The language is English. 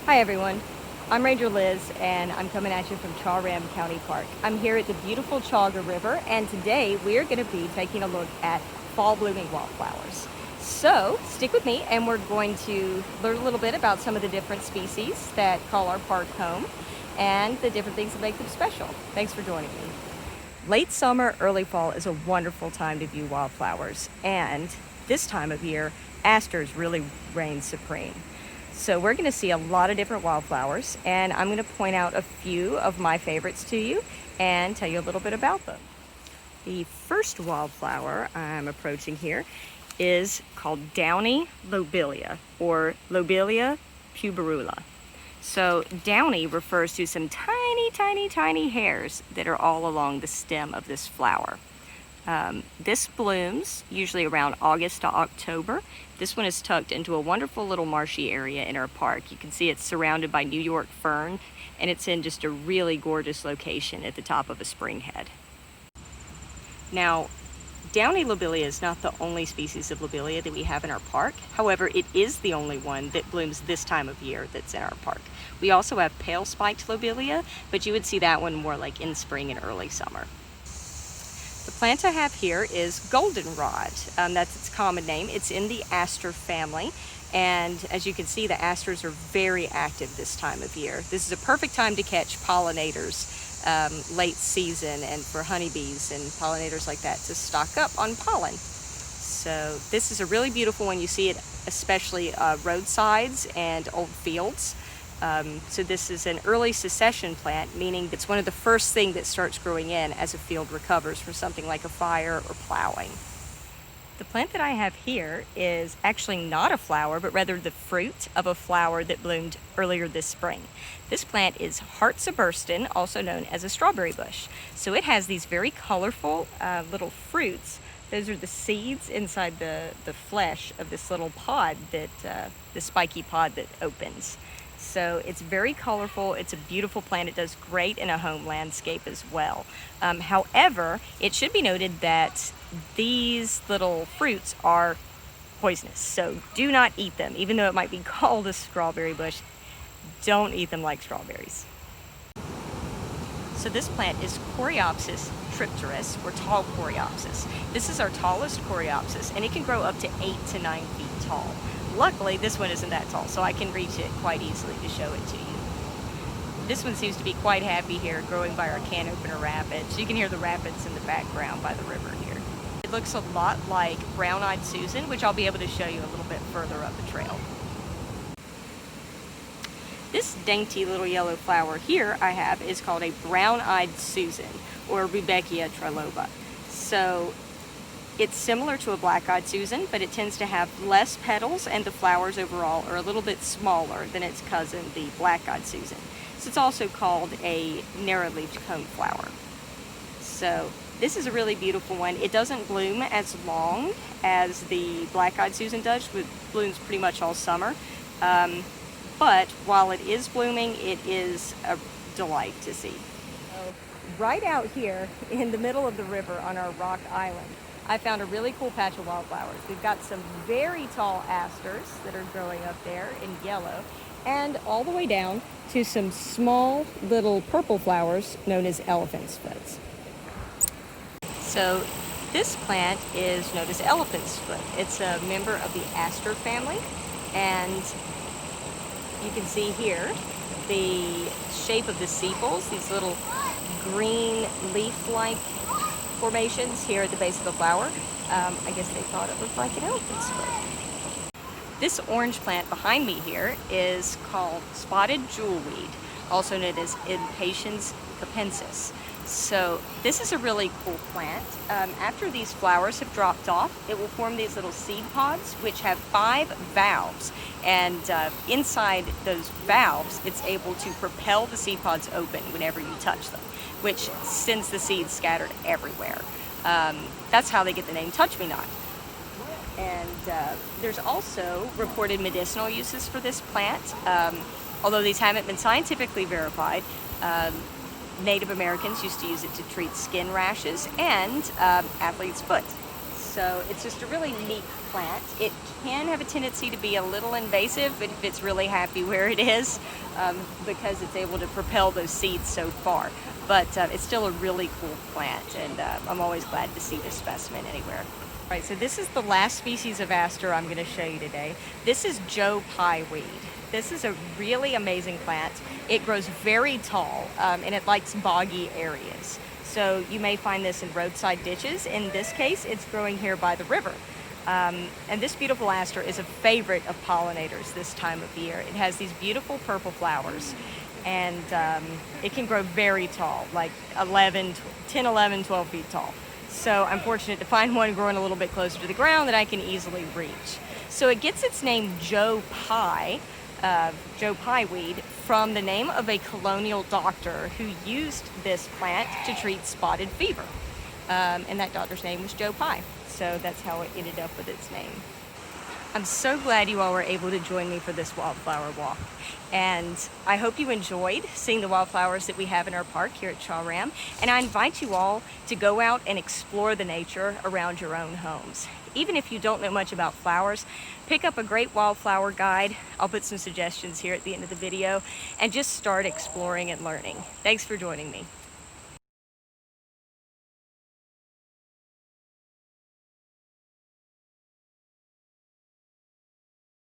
Hi everyone, I'm Ranger Liz and I'm coming at you from Chauga County Park. I'm here at the beautiful Chauga River and today we are going to be taking a look at fall blooming wildflowers. So stick with me and we're going to learn a little bit about some of the different species that call our park home and the different things that make them special. Thanks for joining me. Late summer, early fall is a wonderful time to view wildflowers, and this time of year, asters really reign supreme. So we're going to see a lot of different wildflowers, and I'm going to point out a few of my favorites to you and tell you a little bit about them. The first wildflower I'm approaching here is called downy lobelia, or Lobelia puberula. So downy refers to some tiny hairs that are all along the stem of this flower. This blooms usually around August to October. This one is tucked into a wonderful little marshy area in our park. You can see it's surrounded by New York fern, and it's in just a really gorgeous location at the top of a spring head. Now, downy lobelia is not the only species of lobelia that we have in our park. However, it is the only one that blooms this time of year that's in our park. We also have pale spiked lobelia, but you would see that one more like in spring and early summer. The plant I have here is goldenrod. That's its common name. It's in the aster family, and as you can see, the asters are very active this time of year. This is a perfect time to catch pollinators late season, and for honeybees and pollinators like that to stock up on pollen. So this is a really beautiful one. You see it especially roadsides and old fields. So this is an early succession plant, meaning it's one of the first things that starts growing in as a field recovers from something like a fire or plowing. The plant that I have here is actually not a flower, but rather the fruit of a flower that bloomed earlier this spring. This plant is Hartsuburstin, also known as a strawberry bush. So it has these very colorful little fruits. Those are the seeds inside the flesh of this little pod that, the spiky pod that opens. So it's very colorful. It's a beautiful plant. It does great in a home landscape as well. However, it should be noted that these little fruits are poisonous, so do not eat them. Even though it might be called a strawberry bush, don't eat them like strawberries. So this plant is Coreopsis tripteris, or tall Coreopsis. This is our tallest Coreopsis, and it can grow up to 8 to 9 feet tall. Luckily, this one isn't that tall, so I can reach it quite easily to show it to you. This one seems to be quite happy here, growing by our can opener rapids. You can hear the rapids in the background by the river here. It looks a lot like brown-eyed Susan, which I'll be able to show you a little bit further up the trail. This dainty little yellow flower here I have is called a brown-eyed Susan, or Rudbeckia triloba. So it's similar to a black-eyed Susan, but it tends to have less petals, and the flowers overall are a little bit smaller than its cousin, the black-eyed Susan. So it's also called a narrow-leaved coneflower. So this is a really beautiful one. It doesn't bloom as long as the black-eyed Susan does, which blooms pretty much all summer. But while it is blooming, it is a delight to see. Right out here in the middle of the river on our rock island, I found a really cool patch of wildflowers. We've got some very tall asters that are growing up there in yellow, and all the way down to some small little purple flowers known as elephant's foots. So this plant is known as elephant's foot. It's a member of the aster family, and you can see here the shape of the sepals, these little green leaf-like formations here at the base of the flower. I guess they thought it looked like an elephant's foot. This orange plant behind me here is called spotted jewelweed, also known as Impatiens capensis. So this is a really cool plant. After these flowers have dropped off, it will form these little seed pods which have 5 valves, and inside those valves it's able to propel the seed pods open whenever you touch them, which sends the seeds scattered everywhere. That's how they get the name touch-me-not. And there's also reported medicinal uses for this plant, although these haven't been scientifically verified. Native Americans used to use it to treat skin rashes and athlete's foot. So it's just a really neat plant. It can have a tendency to be a little invasive if it's really happy where it is, because it's able to propel those seeds so far. But it's still a really cool plant, and I'm always glad to see this specimen anywhere. All right, so this is the last species of aster I'm going to show you today. This is Joe Pye weed. This is a really amazing plant. It grows very tall, and it likes boggy areas. So you may find this in roadside ditches. In this case, it's growing here by the river. And this beautiful aster is a favorite of pollinators this time of year. It has these beautiful purple flowers, and it can grow very tall, like 10, 11, 12 feet tall. So I'm fortunate to find one growing a little bit closer to the ground that I can easily reach. So it gets its name Joe Pye weed, from the name of a colonial doctor who used this plant to treat spotted fever. And that doctor's name was Joe Pye. So that's how it ended up with its name. I'm so glad you all were able to join me for this wildflower walk. And I hope you enjoyed seeing the wildflowers that we have in our park here at Chauga. And I invite you all to go out and explore the nature around your own homes. Even if you don't know much about flowers, pick up a great wildflower guide. I'll put some suggestions here at the end of the video, and just start exploring and learning. Thanks for joining me.